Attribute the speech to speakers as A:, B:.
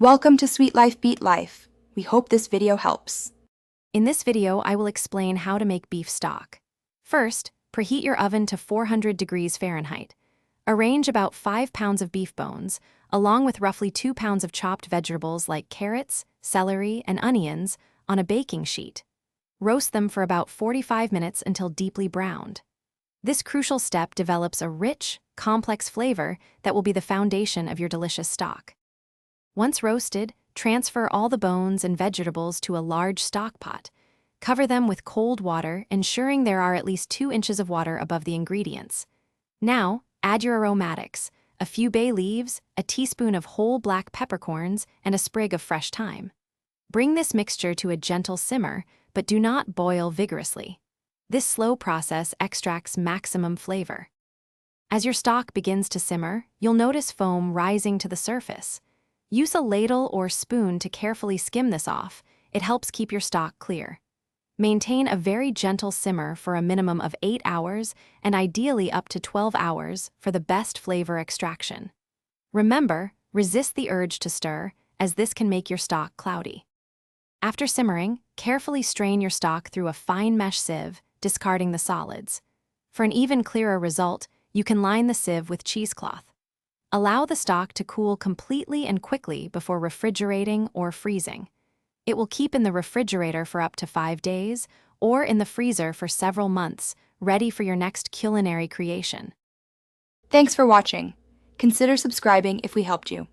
A: Welcome to Sweet Life Beat Life. We hope this video helps.
B: In this video, I will explain how to make beef stock. First, preheat your oven to 400 degrees Fahrenheit. Arrange about 5 pounds of beef bones, along with roughly 2 pounds of chopped vegetables like carrots, celery, and onions, on a baking sheet. Roast them for about 45 minutes until deeply browned. This crucial step develops a rich, complex flavor that will be the foundation of your delicious stock. Once roasted, transfer all the bones and vegetables to a large stock pot. Cover them with cold water, ensuring there are at least 2 inches of water above the ingredients. Now, add your aromatics, a few bay leaves, a teaspoon of whole black peppercorns, and a sprig of fresh thyme. Bring this mixture to a gentle simmer, but do not boil vigorously. This slow process extracts maximum flavor. As your stock begins to simmer, you'll notice foam rising to the surface. Use a ladle or spoon to carefully skim this off. It helps keep your stock clear. Maintain a very gentle simmer for a minimum of 8 hours and ideally up to 12 hours for the best flavor extraction. Remember, resist the urge to stir, as this can make your stock cloudy. After simmering, carefully strain your stock through a fine mesh sieve, discarding the solids. For an even clearer result, you can line the sieve with cheesecloth. Allow the stock to cool completely and quickly before refrigerating or freezing. It will keep in the refrigerator for up to 5 days or in the freezer for several months, ready for your next culinary creation.
A: Thanks for watching. Consider subscribing if we helped you.